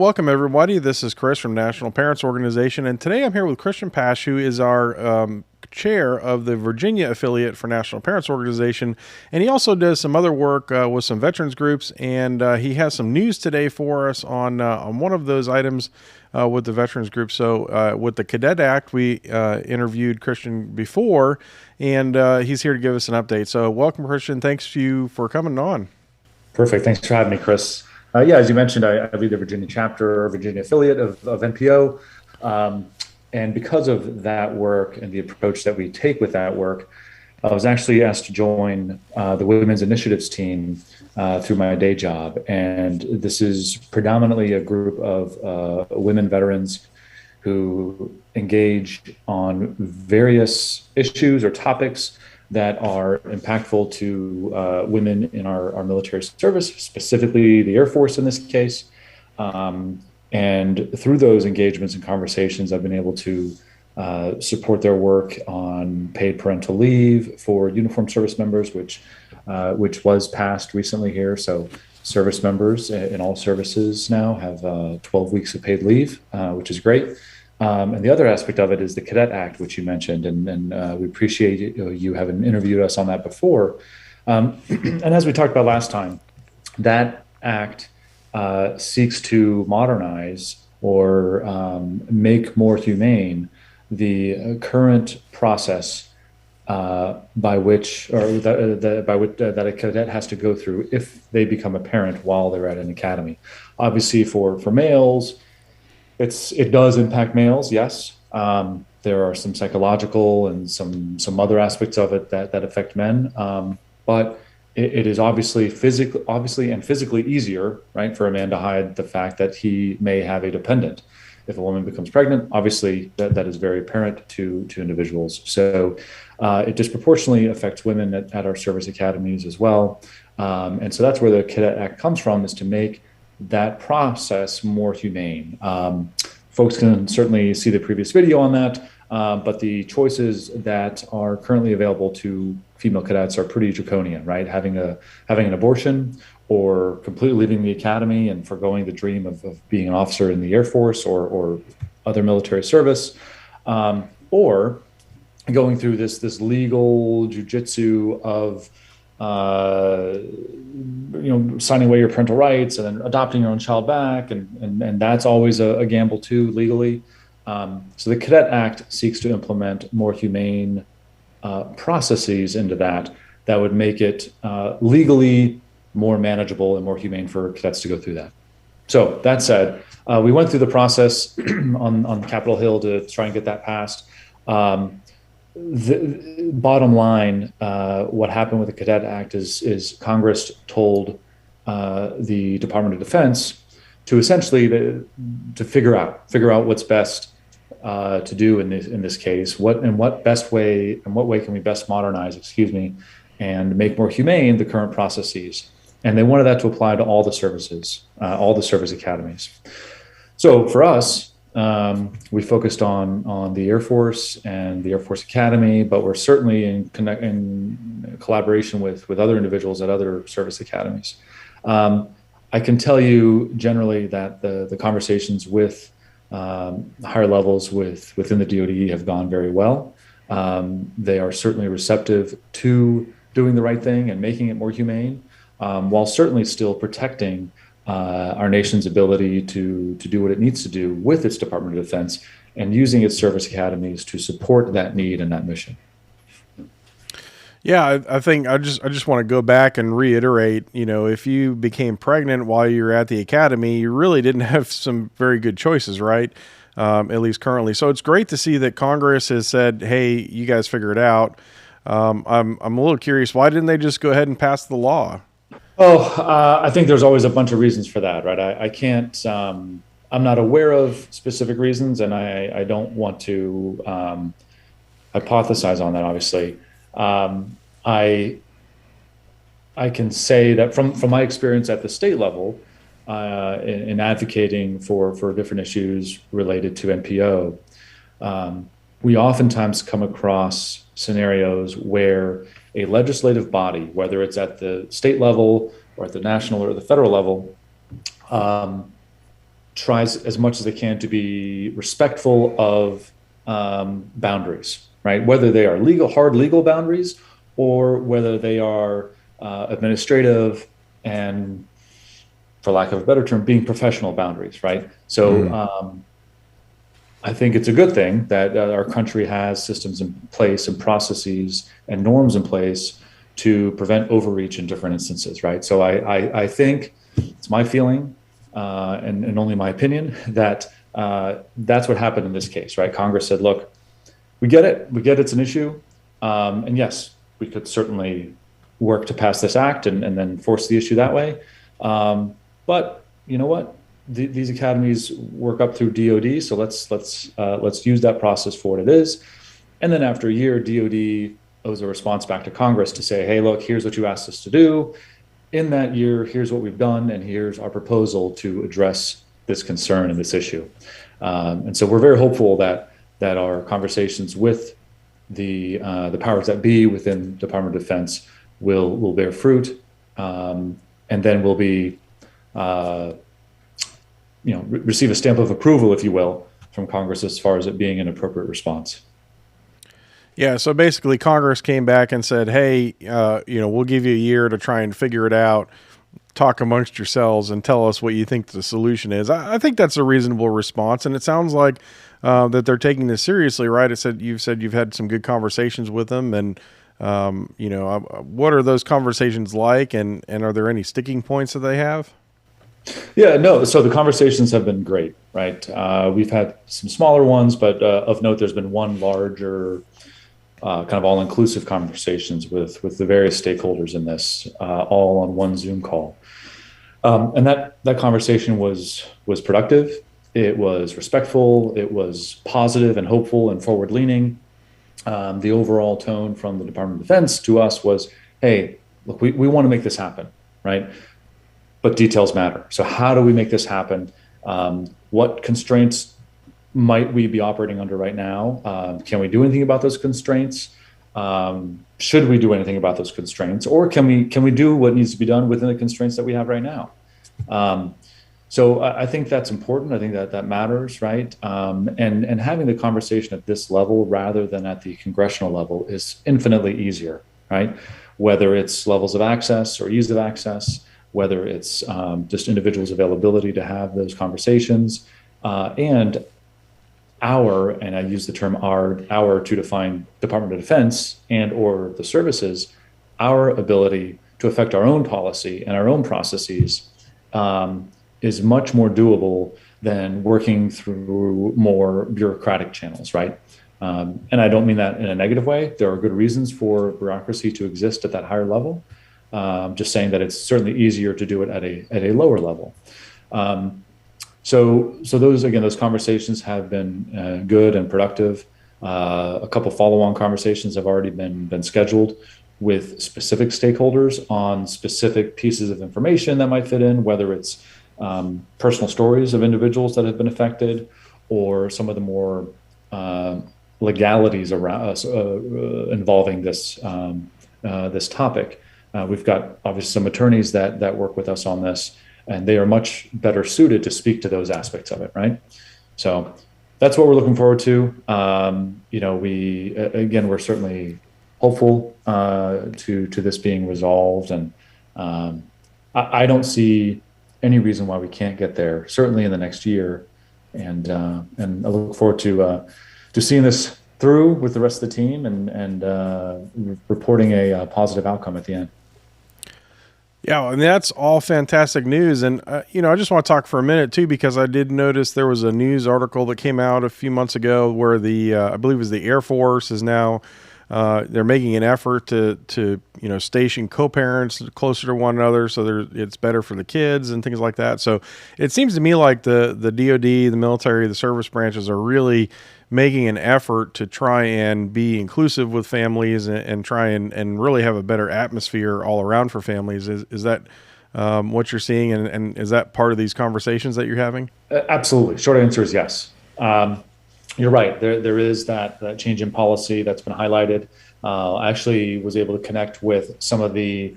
Welcome, everybody. This is Chris from National Parents Organization, and today I'm here with Christian Paasch, who is our chair of the Virginia affiliate for National Parents Organization, and he also does some other work with some veterans groups, and he has some news today for us on one of those items with the veterans group. So with the CADET Act, we interviewed Christian before, and he's here to give us an update. So welcome, Christian. Thanks to you for coming on. Perfect. Thanks for having me, Chris. Yeah, as you mentioned, I lead the Virginia chapter or Virginia affiliate of NPO. And because of that work and the approach that we take with that work, I was actually asked to join the Women's Initiatives team through my day job. And this is predominantly a group of women veterans who engage on various issues or topics that are impactful to women in our military service, specifically the Air Force in this case. And through those engagements and conversations, I've been able to support their work on paid parental leave for uniformed service members, which was passed recently here. So service members in all services now have 12 weeks of paid leave, which is great. And the other aspect of it is the CADET Act, which you mentioned, and we appreciate you having interviewed us on that before. And as we talked about last time, that act seeks to modernize or make more humane the current process by which that a cadet has to go through if they become a parent while they're at an academy. Obviously, for males, it does impact males, yes. There are some psychological and some other aspects of it that affect men, but it is obviously physically easier, right, for a man to hide the fact that he may have a dependent. If a woman becomes pregnant, obviously that is very apparent to individuals. So it disproportionately affects women at our service academies as well, and so that's where the Cadet Act comes from, is to make that process more humane. Folks can certainly see the previous video on that, but the choices that are currently available to female cadets are pretty draconian, right? Having an abortion, or completely leaving the academy and forgoing the dream of being an officer in the Air Force or other military service, or going through this legal jujitsu of signing away your parental rights and then adopting your own child back, and that's always a gamble too legally. So the Cadet Act seeks to implement more humane processes into that would make it legally more manageable and more humane for cadets to go through that. So that said, we went through the process on Capitol Hill to try and get that passed. The bottom line, what happened with the Cadet Act is Congress told the Department of Defense to essentially to figure out what's best to do in this case. What way can we best modernize, and make more humane the current processes. And they wanted that to apply to all the services, all the service academies. So for us, we focused on the Air Force and the Air Force Academy, but we're certainly in collaboration with other individuals at other service academies. I can tell you generally that the conversations with higher levels within the DoD have gone very well. They are certainly receptive to doing the right thing and making it more humane, while certainly still protecting our nation's ability to do what it needs to do with its Department of Defense and using its service academies to support that need and that mission. Yeah, I think I just want to go back and reiterate, if you became pregnant while you were at the academy, you really didn't have some very good choices, right? At least currently. So it's great to see that Congress has said, hey, you guys figure it out. I'm a little curious, why didn't they just go ahead and pass the law? I think there's always a bunch of reasons for that, right? I can't, I'm not aware of specific reasons, and I don't want to hypothesize on that, obviously. I can say that from my experience at the state level, in advocating for different issues related to NPO, we oftentimes come across scenarios where a legislative body, whether it's at the state level or at the national or the federal level, tries as much as they can to be respectful of boundaries, right? Whether they are hard legal boundaries, or whether they are administrative and, for lack of a better term, being professional boundaries, right? So I think it's a good thing that our country has systems in place and processes and norms in place to prevent overreach in different instances, right? So I think it's my feeling, and only my opinion, that that's what happened in this case, right? Congress said, look, we get it. We get it's an issue. And yes, we could certainly work to pass this act and then force the issue that way. But you know what? These academies work up through DoD, so let's use that process for what it is. And then after a year, DoD owes a response back to Congress to say, hey, look, here's what you asked us to do. In that year, here's what we've done, and here's our proposal to address this concern and this issue. And so we're very hopeful that our conversations with the powers that be within the Department of Defense will bear fruit, and then we'll be receive a stamp of approval, if you will, from Congress as far as it being an appropriate response. Yeah, so basically Congress came back and said, hey, we'll give you a year to try and figure it out, talk amongst yourselves and tell us what you think the solution is. I think that's a reasonable response, and it sounds like that they're taking this seriously, right? You've said you've had some good conversations with them, and what are those conversations like, and are there any sticking points that they have? Yeah, no. So the conversations have been great, right? We've had some smaller ones, but of note, there's been one larger, kind of all-inclusive conversations with the various stakeholders in this, all on one Zoom call. And that conversation was productive. It was respectful. It was positive and hopeful and forward-leaning. The overall tone from the Department of Defense to us was, hey, look, we want to make this happen, right? But details matter. So how do we make this happen? What constraints might we be operating under right now? Can we do anything about those constraints? Should we do anything about those constraints? Or can we do what needs to be done within the constraints that we have right now? So I think that's important. I think that matters, right? And having the conversation at this level rather than at the congressional level is infinitely easier, right? Whether it's levels of access or ease of access, whether it's just individuals' availability to have those conversations, and I use the term our to define Department of Defense and or the services, our ability to affect our own policy and our own processes is much more doable than working through more bureaucratic channels, right? And I don't mean that in a negative way. There are good reasons for bureaucracy to exist at that higher level. Just saying that it's certainly easier to do it at a lower level. So those conversations have been good and productive. A couple follow-on conversations have already been scheduled with specific stakeholders on specific pieces of information that might fit in, whether it's personal stories of individuals that have been affected, or some of the more legalities around involving this topic. We've got obviously some attorneys that work with us on this, and they are much better suited to speak to those aspects of it, right? So that's what we're looking forward to. We're certainly hopeful to this being resolved, and I don't see any reason why we can't get there, certainly in the next year. And I look forward to seeing this through with the rest of the team and reporting a positive outcome at the end. Yeah, and that's all fantastic news. And, I just want to talk for a minute, too, because I did notice there was a news article that came out a few months ago where I believe it was the Air Force is now, they're making an effort to station co-parents closer to one another so it's better for the kids and things like that. So it seems to me like the DoD, the military, the service branches are really making an effort to try and be inclusive with families and try and really have a better atmosphere all around for families. Is that what you're seeing? And is that part of these conversations that you're having? Absolutely. Short answer is yes. You're right. There is that change in policy that's been highlighted. I actually was able to connect with some of the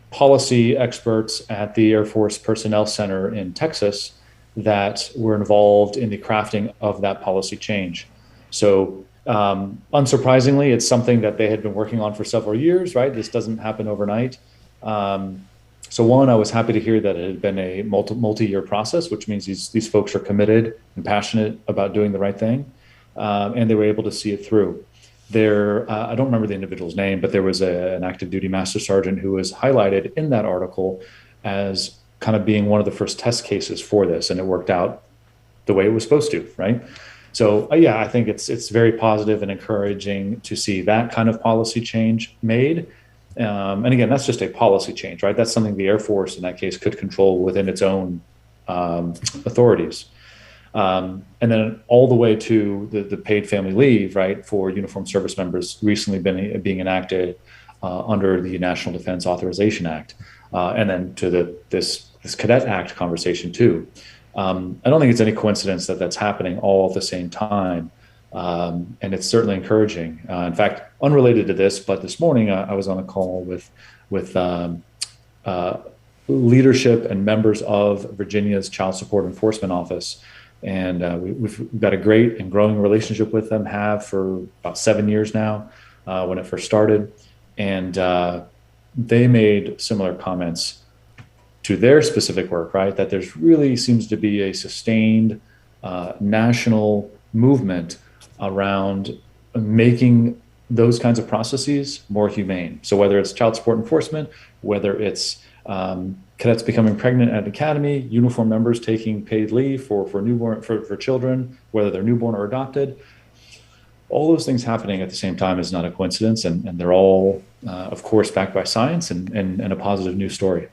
policy experts at the Air Force Personnel Center in Texas that were involved in the crafting of that policy change. So unsurprisingly, it's something that they had been working on for several years, right? This doesn't happen overnight. So one, I was happy to hear that it had been a multi-year process, which means these folks are committed and passionate about doing the right thing, and they were able to see it through. I don't remember the individual's name, but there was an active duty master sergeant who was highlighted in that article as kind of being one of the first test cases for this, and it worked out the way it was supposed to, right? So yeah, I think it's very positive and encouraging to see that kind of policy change made. And again, that's just a policy change, right? That's something the Air Force in that case could control within its own authorities. And then all the way to the paid family leave, right, for uniformed service members recently being enacted under the National Defense Authorization Act, and then to this Cadet Act conversation too. I don't think it's any coincidence that that's happening all at the same time, and it's certainly encouraging. In fact, unrelated to this, but this morning I was on a call with leadership and members of Virginia's Child Support Enforcement Office. And we've got a great and growing relationship with them, have for about 7 years now, when it first started. And they made similar comments to their specific work, right? That there's really seems to be a sustained national movement around making those kinds of processes more humane. So whether it's child support enforcement, whether it's cadets becoming pregnant at academy, uniform members taking paid leave for children, whether they're newborn or adopted, all those things happening at the same time is not a coincidence, and they're all, of course, backed by science and a positive news story.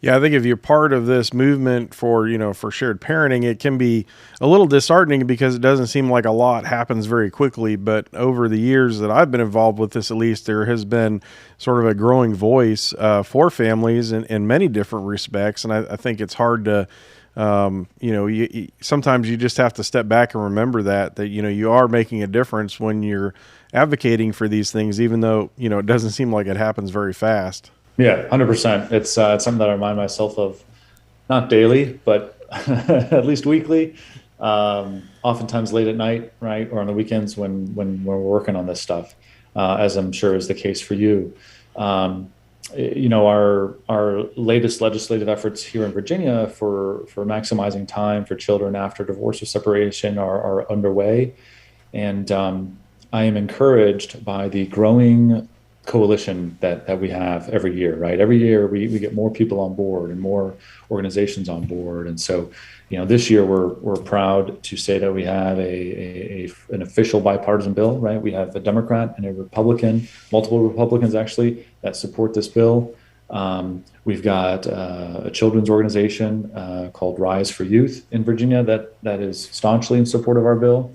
Yeah, I think if you're part of this movement for shared parenting, it can be a little disheartening because it doesn't seem like a lot happens very quickly. But over the years that I've been involved with this, at least, there has been sort of a growing voice for families in many different respects. And I think it's hard to, sometimes you just have to step back and remember that you are making a difference when you're advocating for these things, even though, it doesn't seem like it happens very fast. Yeah, 100%. It's something that I remind myself of, not daily, but at least weekly. Oftentimes late at night, right, or on the weekends when we're working on this stuff, as I'm sure is the case for you. Our latest legislative efforts here in Virginia for maximizing time for children after divorce or separation are underway, and I am encouraged by the growing coalition that we have every year, right? Every year we get more people on board and more organizations on board. And so, this year we're proud to say that we have an official bipartisan bill, right? We have a Democrat and a Republican, multiple Republicans actually, that support this bill. We've got a children's organization called Rise for Youth in Virginia that is staunchly in support of our bill.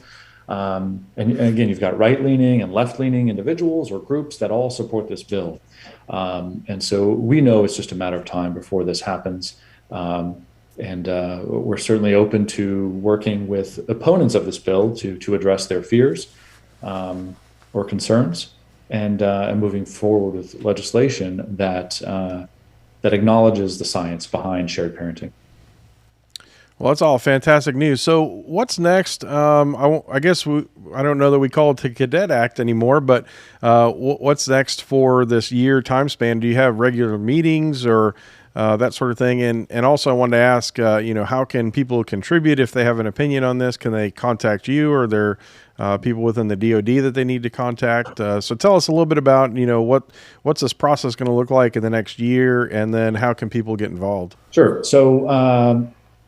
And again, you've got right-leaning and left-leaning individuals or groups that all support this bill. And so we know it's just a matter of time before this happens. And we're certainly open to working with opponents of this bill to address their fears or concerns, and moving forward with legislation that acknowledges the science behind shared parenting. Well, that's all fantastic news. So what's next? I guess I don't know that we call it the Cadet Act anymore, but what's next for this year time span? Do you have regular meetings or that sort of thing? And also I wanted to ask, how can people contribute if they have an opinion on this? Can they contact you, or are there people within the DoD that they need to contact? So tell us a little bit about, what's this process going to look like in the next year, and then how can people get involved? Sure. So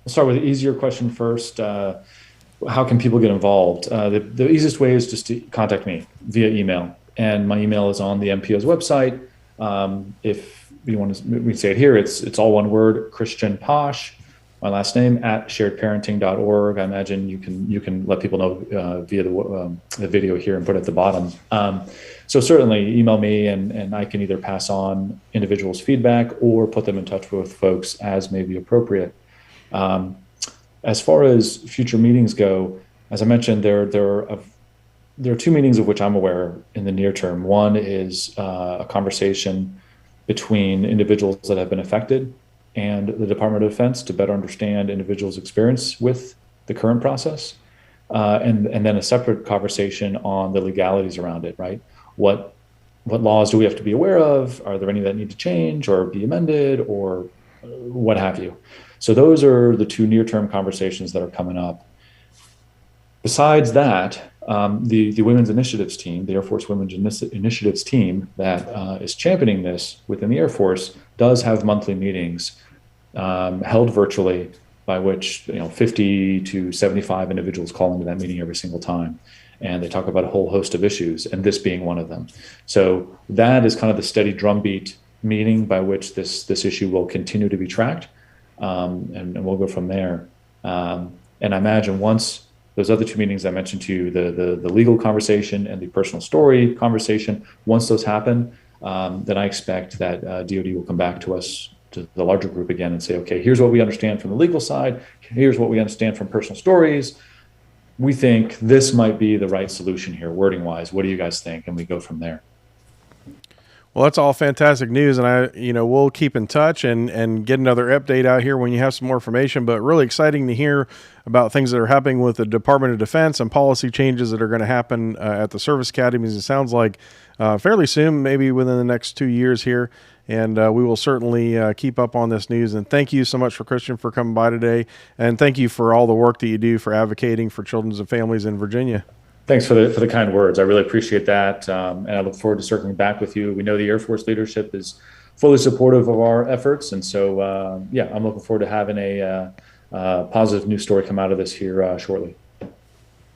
I'll start with the easier question first. How can people get involved? The easiest way is just to contact me via email. And my email is on the NPO's website. If you want to, we say it here, it's all one word, Christian Paasch, my last name, @sharedparenting.org. I imagine you can let people know via the video here and put it at the bottom. So certainly email me, and I can either pass on individuals' feedback or put them in touch with folks as may be appropriate. As far as future meetings go, as I mentioned, there are two meetings of which I'm aware in the near term. One is a conversation between individuals that have been affected and the Department of Defense to better understand individuals' experience with the current process, and then a separate conversation on the legalities around it, right? What laws do we have to be aware of? Are there any that need to change or be amended or what have you? So those are the two near-term conversations that are coming up. Besides that, the Women's Initiatives team, the Air Force Women's Initiatives team that is championing this within the Air Force, does have monthly meetings held virtually, by which 50 to 75 individuals call into that meeting every single time. And they talk about a whole host of issues, and this being one of them. So that is kind of the steady drumbeat meeting by which this issue will continue to be tracked, and we'll go from there. And I imagine once those other two meetings I mentioned to you, the legal conversation and the personal story conversation, once those happen, then I expect that DoD will come back to us, to the larger group again, and say, okay, here's what we understand from the legal side. Here's what we understand from personal stories. We think this might be the right solution here, wording wise. What do you guys think? And we go from there. Well, that's all fantastic news, and we'll keep in touch and get another update out here when you have some more information. But really exciting to hear about things that are happening with the Department of Defense and policy changes that are going to happen at the service academies. It sounds like fairly soon, maybe within the next 2 years here. And we will certainly keep up on this news. And thank you so much for Christian for coming by today, and thank you for all the work that you do for advocating for children and families in Virginia. Thanks for the kind words. I really appreciate that. And I look forward to circling back with you. We know the Air Force leadership is fully supportive of our efforts. And so, I'm looking forward to having a positive news story come out of this here shortly.